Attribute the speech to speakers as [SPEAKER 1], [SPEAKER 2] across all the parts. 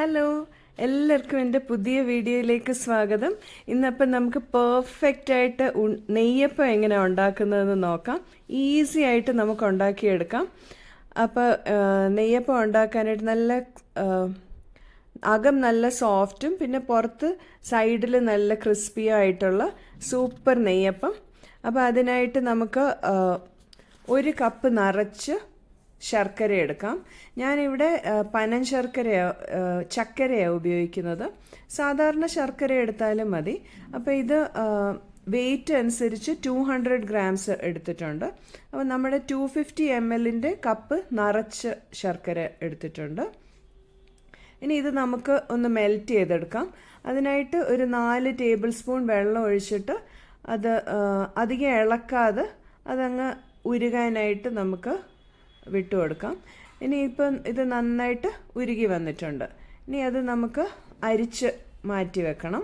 [SPEAKER 1] Hello, എല്ലാവർക്കും എൻ്റെ പുതിയ വീഡിയോയിലേക്ക് സ്വാഗതം. ഇന്നപ്പം നമുക്ക് പെർഫെക്റ്റ് ആയിട്ട് നെയ്യപ്പം എങ്ങനെ ഉണ്ടാക്കുന്നതെന്ന് നോക്കാം. ഈസി ആയിട്ട് നമുക്ക് ഉണ്ടാക്കിയെടുക്കാം. അപ്പോൾ നെയ്യപ്പം ഉണ്ടാക്കാനായിട്ട് അകം നല്ല സോഫ്റ്റും പിന്നെ പുറത്ത് സൈഡിൽ നല്ല ക്രിസ്പിയും ആയിട്ടുള്ള സൂപ്പർ നെയ്യപ്പം. അപ്പോൾ അതിനായിട്ട് നമുക്ക് 1 കപ്പ് നിറച്ച് ശർക്കര എടുക്കാം. ഞാനിവിടെ പനം ചക്കരയാണ് ഉപയോഗിക്കുന്നത്. സാധാരണ ശർക്കര എടുത്താലും മതി. അപ്പോൾ ഇത് വെയിറ്റ് അനുസരിച്ച് 200 ഗ്രാംസ് എടുത്തിട്ടുണ്ട്. അപ്പോൾ നമ്മുടെ 250 ml കപ്പ് നിറച്ച് ശർക്കര എടുത്തിട്ടുണ്ട്. ഇനി ഇത് നമുക്ക് ഒന്ന് മെൽറ്റ് ചെയ്തെടുക്കാം. അതിനായിട്ട് ഒരു 4 ടേബിൾ സ്പൂൺ വെള്ളം ഒഴിച്ചിട്ട് അത് അധികം ഇളക്കാതെ അതങ്ങ് ഉരുകാനായിട്ട് നമുക്ക് വിട്ടുകൊടുക്കാം. ഇനിയിപ്പം ഇത് നന്നായിട്ട് ഉരുകി വന്നിട്ടുണ്ട്. ഇനി അത് നമുക്ക് അരിച്ച് മാറ്റി വെക്കണം.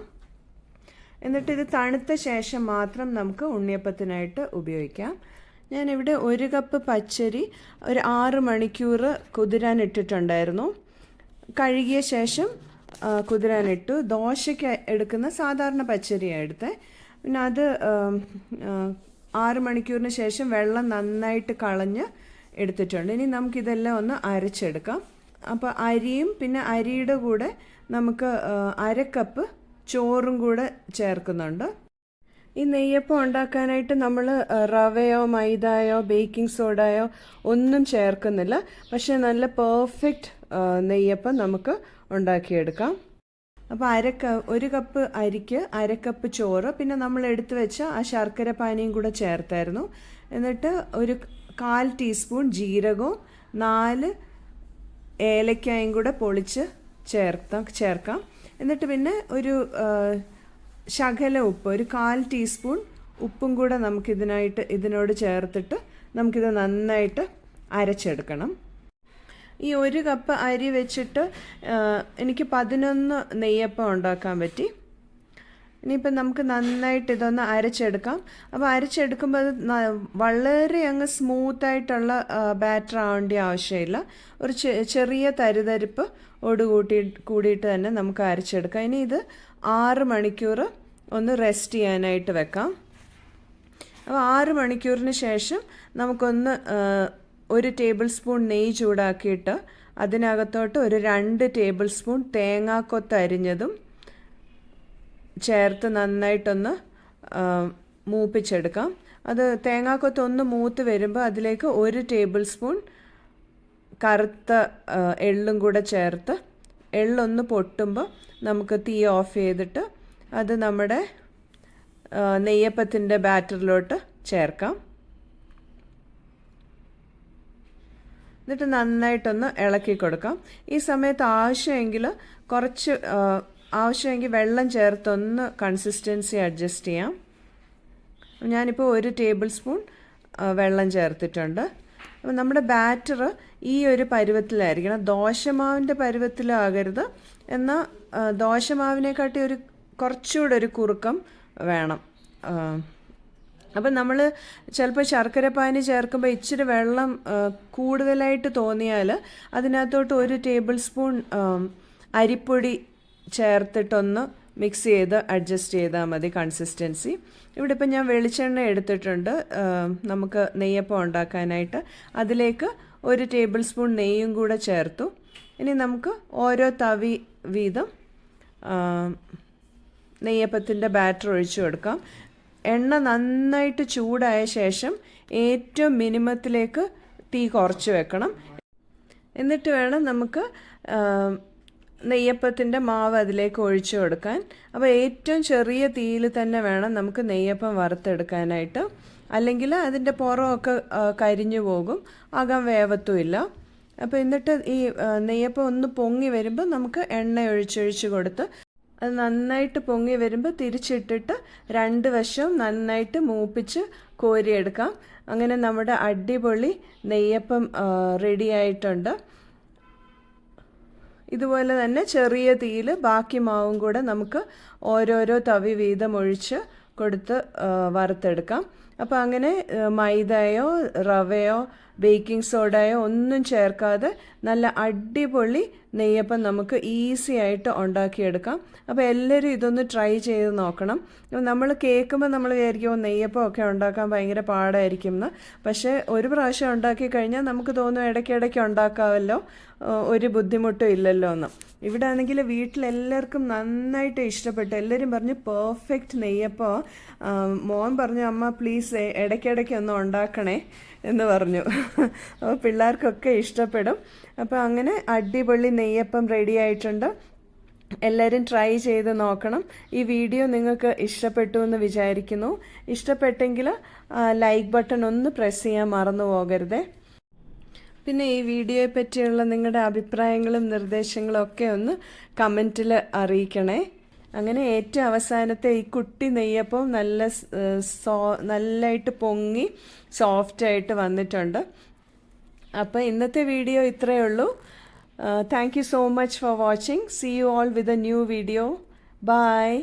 [SPEAKER 1] എന്നിട്ട് ഇത് തണുത്ത ശേഷം മാത്രം നമുക്ക് ഉണ്ണിയപ്പത്തിനായിട്ട് ഉപയോഗിക്കാം. ഞാനിവിടെ 1 കപ്പ് പച്ചരി ഒരു 6 മണിക്കൂർ കുതിരാനിട്ടിട്ടുണ്ടായിരുന്നു. കഴുകിയ ശേഷം കുതിരാനിട്ടു. ദോശയ്ക്ക് എടുക്കുന്ന സാധാരണ പച്ചരിയാണ് എടുത്തത്. പിന്നെ അത് 6 മണിക്കൂറിന് ശേഷം വെള്ളം നന്നായിട്ട് കളഞ്ഞ് എടുത്തിട്ടുണ്ട്. ഇനി നമുക്കിതെല്ലാം ഒന്ന് അരച്ചെടുക്കാം. അപ്പോൾ അരിയും പിന്നെ അരിയുടെ കൂടെ നമുക്ക് 1/2 കപ്പ് ചോറും കൂടെ ചേർക്കുന്നുണ്ട്. ഈ നെയ്യപ്പം ഉണ്ടാക്കാനായിട്ട് നമ്മൾ റവയോ മൈദയോ ബേക്കിംഗ് സോഡയോ ഒന്നും ചേർക്കുന്നില്ല. പക്ഷേ നല്ല പെർഫെക്റ്റ് നെയ്യപ്പം നമുക്ക് ഉണ്ടാക്കിയെടുക്കാം. അപ്പോൾ 1 കപ്പ് അരിക്ക് 1/2 കപ്പ് ചോറ്, പിന്നെ നമ്മൾ എടുത്തു വെച്ച ആ ശർക്കര പാനിയും കൂടെ ചേർത്തായിരുന്നു. എന്നിട്ട് ഒരു 1/4 ടീസ്പൂൺ ജീരകവും 4 ഏലക്കായും കൂടെ പൊളിച്ച് ചേർക്കാം. എന്നിട്ട് പിന്നെ ഒരു ശകല ഉപ്പ്, ഒരു 1/4 ടീസ്പൂൺ ഉപ്പും കൂടെ ഇതിനോട് ചേർത്തിട്ട് നമുക്കിത് നന്നായിട്ട് അരച്ചെടുക്കണം. ഈ 1 കപ്പ് അരി വെച്ചിട്ട് എനിക്ക് 11 നെയ്യപ്പം ഉണ്ടാക്കാൻ പറ്റി. ഇനിയിപ്പം നമുക്ക് നന്നായിട്ട് ഇതൊന്ന് അരച്ചെടുക്കാം. അപ്പോൾ അരച്ചെടുക്കുമ്പോൾ അത് വളരെ അങ്ങ് സ്മൂത്തായിട്ടുള്ള ബാറ്റർ ആവേണ്ട ആവശ്യമില്ല. ഒരു ചെറിയ തരിതരിപ്പ് കൂടിയിട്ട് തന്നെ നമുക്ക് അരച്ചെടുക്കാം. ഇനി ഇത് 6 മണിക്കൂർ ഒന്ന് റെസ്റ്റ് ചെയ്യാനായിട്ട് വെക്കാം. അപ്പോൾ 6 മണിക്കൂറിന് ശേഷം നമുക്കൊന്ന് 1 ടേബിൾ സ്പൂൺ നെയ്യ് ചൂടാക്കിയിട്ട് അതിനകത്തോട്ട് ഒരു 2 ടേബിൾ സ്പൂൺ തേങ്ങാക്കൊത്ത് അരിഞ്ഞതും ചേർത്ത് നന്നായിട്ടൊന്ന് മൂപ്പിച്ചെടുക്കാം. അത് തേങ്ങാക്കൊത്ത് ഒന്ന് മൂത്ത് വരുമ്പോൾ അതിലേക്ക് 1 ടേബിൾ സ്പൂൺ കറുത്ത എള്ളും കൂടെ ചേർത്ത് എള്ളൊന്ന് പൊട്ടുമ്പോൾ നമുക്ക് തീ ഓഫ് ചെയ്തിട്ട് അത് നമ്മുടെ നെയ്യപ്പത്തിൻ്റെ ബാറ്ററിലോട്ട് ചേർക്കാം. എന്നിട്ട് നന്നായിട്ടൊന്ന് ഇളക്കി കൊടുക്കാം. ഈ സമയത്ത് ആവശ്യമെങ്കിൽ വെള്ളം ചേർത്തൊന്ന് കൺസിസ്റ്റൻസി അഡ്ജസ്റ്റ് ചെയ്യാം. ഞാനിപ്പോൾ 1 ടേബിൾ സ്പൂൺ വെള്ളം ചേർത്തിട്ടുണ്ട്. അപ്പോൾ നമ്മുടെ ബാറ്റർ ഈ ഒരു പരുവത്തിലായിരിക്കണം. ദോശമാവിൻ്റെ പരുവത്തിലാകരുത്. എന്നാൽ ദോശമാവിനെക്കാട്ടി കുറച്ചുകൂടെ ഒരു കുറുക്കം വേണം. അപ്പം നമ്മൾ ചിലപ്പോൾ ശർക്കര പാനി ചേർക്കുമ്പോൾ ഇച്ചിരി വെള്ളം കൂടുതലായിട്ട് തോന്നിയാൽ അതിനകത്തോട്ട് 1 ടേബിൾ സ്പൂൺ അരിപ്പൊടി ചേർത്തിട്ടൊന്ന് മിക്സ് ചെയ്ത് അഡ്ജസ്റ്റ് ചെയ്താൽ മതി കൺസിസ്റ്റൻസി. ഇവിടെ ഇപ്പം ഞാൻ വെളിച്ചെണ്ണ എടുത്തിട്ടുണ്ട് നമുക്ക് നെയ്യപ്പം ഉണ്ടാക്കാനായിട്ട്. അതിലേക്ക് 1 ടേബിൾ സ്പൂൺ നെയ്യും കൂടെ ചേർത്തു. ഇനി നമുക്ക് ഓരോ തവി വീതം നെയ്യപ്പത്തിൻ്റെ ബാറ്റർ ഒഴിച്ചു കൊടുക്കാം. എണ്ണ നന്നായിട്ട് ചൂടായ ശേഷം ഏറ്റവും മിനിമത്തിലേക്ക് തീ കുറച്ച് വെക്കണം. എന്നിട്ട് വേണം നമുക്ക് നെയ്യപ്പത്തിൻ്റെ മാവ് അതിലേക്ക് ഒഴിച്ചു കൊടുക്കാൻ. അപ്പോൾ ഏറ്റവും ചെറിയ തീയിൽ തന്നെ വേണം നമുക്ക് നെയ്യപ്പം വറുത്തെടുക്കാനായിട്ട്. അല്ലെങ്കിൽ അതിൻ്റെ പുറമൊക്കെ കരിഞ്ഞു പോകും, അകം വേവത്തുമില്ല. അപ്പോൾ എന്നിട്ട് ഈ നെയ്യപ്പം ഒന്ന് പൊങ്ങി വരുമ്പോൾ നമുക്ക് എണ്ണ ഒഴിച്ചൊഴിച്ച് കൊടുത്ത് അത് നന്നായിട്ട് പൊങ്ങി വരുമ്പോൾ തിരിച്ചിട്ടിട്ട് 2 വശവും നന്നായിട്ട് മൂപ്പിച്ച് കോരിയെടുക്കാം. അങ്ങനെ നമ്മുടെ അടിപൊളി നെയ്യപ്പം റെഡി ആയിട്ടുണ്ട്. ഇതുപോലെ തന്നെ ചെറിയ തീയിൽ ബാക്കി മാവും കൂടെ നമുക്ക് ഓരോരോ തവി വീതം ഒഴിച്ച് കൊടുത്ത് വറുത്തെടുക്കാം. അപ്പോൾ അങ്ങനെ മൈദയോ റവയോ ബേക്കിംഗ് സോഡയോ ഒന്നും ചേർക്കാതെ നല്ല അടിപൊളി നെയ്യപ്പം നമുക്ക് ഈസി ആയിട്ട് ഉണ്ടാക്കിയെടുക്കാം. അപ്പോൾ എല്ലാവരും ഇതൊന്ന് ട്രൈ ചെയ്ത് നോക്കണം. നമ്മൾ കേൾക്കുമ്പോൾ നമ്മൾ വിചാരിക്കും നെയ്യപ്പം ഒക്കെ ഉണ്ടാക്കാൻ ഭയങ്കര പാടായിരിക്കും എന്ന്. പക്ഷേ ഒരു പ്രാവശ്യം ഉണ്ടാക്കി കഴിഞ്ഞാൽ നമുക്ക് തോന്നും ഇടയ്ക്കിടയ്ക്ക് ഉണ്ടാക്കാമല്ലോ, ഒരു ബുദ്ധിമുട്ടും ഇല്ലല്ലോ എന്ന്. ഇവിടെ ആണെങ്കിൽ വീട്ടിലെല്ലാവർക്കും നന്നായിട്ട് ഇഷ്ടപ്പെട്ടു. എല്ലാവരും പറഞ്ഞു പെർഫെക്റ്റ് നെയ്യപ്പം. മോൻ പറഞ്ഞു അമ്മ പ്ലീസ് ഇടയ്ക്കിടയ്ക്ക് ഒന്ന് ഉണ്ടാക്കണേ എന്ന് പറഞ്ഞു. അപ്പോൾ പിള്ളേർക്കൊക്കെ ഇഷ്ടപ്പെടും. അപ്പോൾ അങ്ങനെ അടിപൊളി നെയ്യപ്പം റെഡി ആയിട്ടുണ്ട്. എല്ലാവരും ട്രൈ ചെയ്ത് നോക്കണം. ഈ വീഡിയോ നിങ്ങൾക്ക് ഇഷ്ടപ്പെട്ടു എന്ന് വിചാരിക്കുന്നു. ഇഷ്ടപ്പെട്ടെങ്കിൽ ലൈക്ക് ബട്ടൺ ഒന്ന് പ്രസ് ചെയ്യാൻ മറന്നു പോകരുതേ. പിന്നെ ഈ വീഡിയോയെ പറ്റിയുള്ള നിങ്ങളുടെ അഭിപ്രായങ്ങളും നിർദ്ദേശങ്ങളും ഒക്കെ ഒന്ന് കമൻറ്റിൽ അറിയിക്കണേ. അങ്ങനെ ഏറ്റവും അവസാനത്തെ ഈ കുട്ടി നെയ്യപ്പം നല്ലതായിട്ട് പൊങ്ങി സോഫ്റ്റായിട്ട് വന്നിട്ടുണ്ട്. അപ്പോൾ ഇന്നത്തെ വീഡിയോ ഇത്രയേ ഉള്ളൂ. Thank you so much for watching. See you all with a new video. Bye.